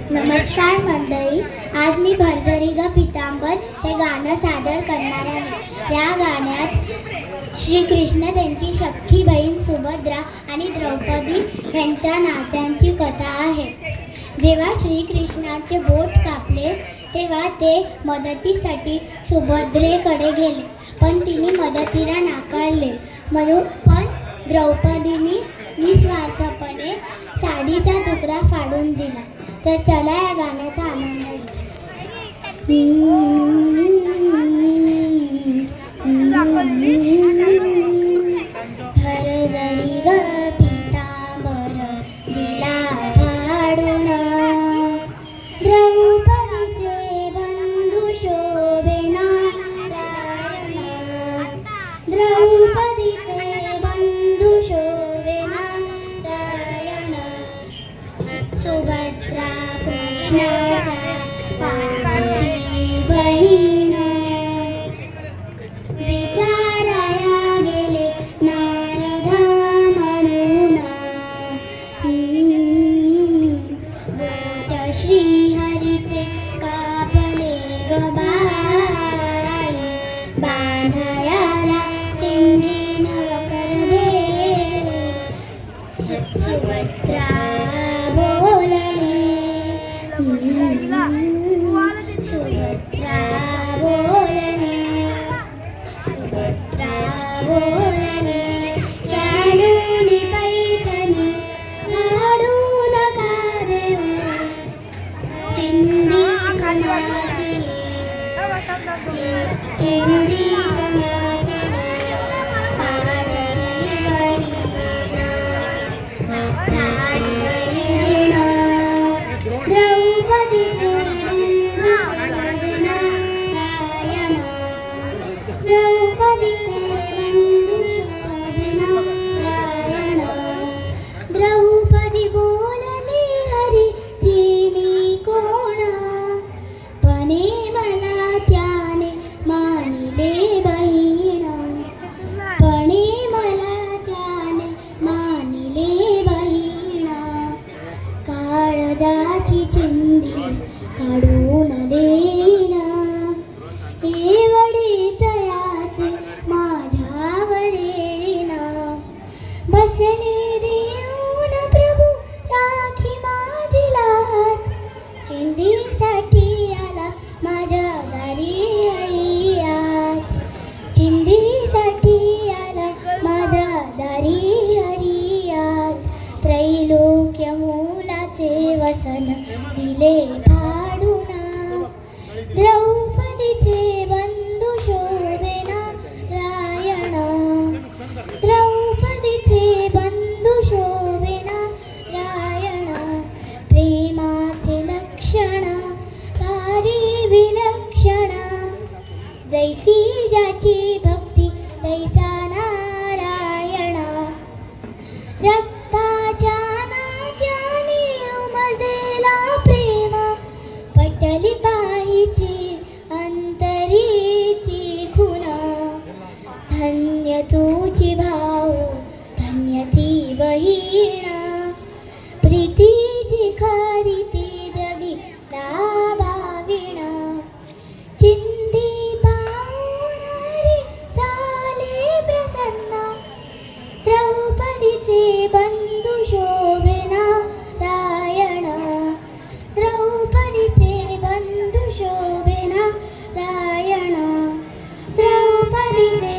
नमस्कार मंडळी, आज मी भरभरी ग पितांबर हे गाणं सादर करणार आहे। या गाण्यात श्रीकृष्ण त्यांची सख्खी बहीण सुभद्रा आणि द्रौपदी यांच्या नात्यांची कथा आहे। जेव्हा श्रीकृष्णाचे बोट कापले तेव्हा ते मदतीसाठी सुभद्रेकडे गेले, पण तिने मदतीला नाकारले। पण द्रौपदीने निस्वार्थपणे साडीचा तुकडा फाडून दिला। तर चला या गाण्याचा आनंद भरभरी ग पितांबर दिला फाडून, द्रौपदीचे बंधू शोभेना रायण, द्रौपदीचे बंधू शोभेना रायण, सुभद्रा कृष्णाच्या पाठीची बहीण, विचाराया गेले नारद म्हणून, बोट श्रीहरीचे कापले ग बाई, बांधायाला चिंधीन वकर दे, सुभद्रा बोलली, सुभद्रा बोलली, सुभद्रा बोलली, शालूनी पैठणी लाडू नका देऊ, चिंधी कमासी, चिंधी कमासी, पाठची बहीण, द्रौपदीचे बंधू शोभेना रायण, द्रौपदीचे बंधू शोभेना रायण, द्रौपदी बोलली हरीची मी कोण, पणे मला त्याने मानिले बहीण, पणे मला त्याने मानिले बहीण, काळजाची चिंधी काढून देईना, एवढे तयाचे माझ्यावर येईना, बसले देऊन प्रभू राखी माझी लाज, चिंधीसाठी आला माझ्या दारी हरी आज, चिंधीसाठी आला माझ्या दारी हरी आज, त्रैलोक्य मूलाचे वसन दिले फाडून, द्रौपदीचे बंधू शोभेना रायण, द्रौपदीचे बंधू शोभेना रायण, प्रेमाचे लक्षण भारी विलक्षण, जैसी ज्याची भक्ती तैसा नारायण, रक्ताच्या नात्याने उमजेला प्रेम, पटली पाहिची अंतरीची खुण, धन्य तुझी भाऊ धन्य ती बहीण, प्रीतीची खरी ती जगी लाभावीण, चिंधी पाहुणारी झाले प्रसन्न, द्रौपदीचे बंधू शोभेना रायण, द्रौपदीचे बंधू शोभेना रायण, द्रौपदीचे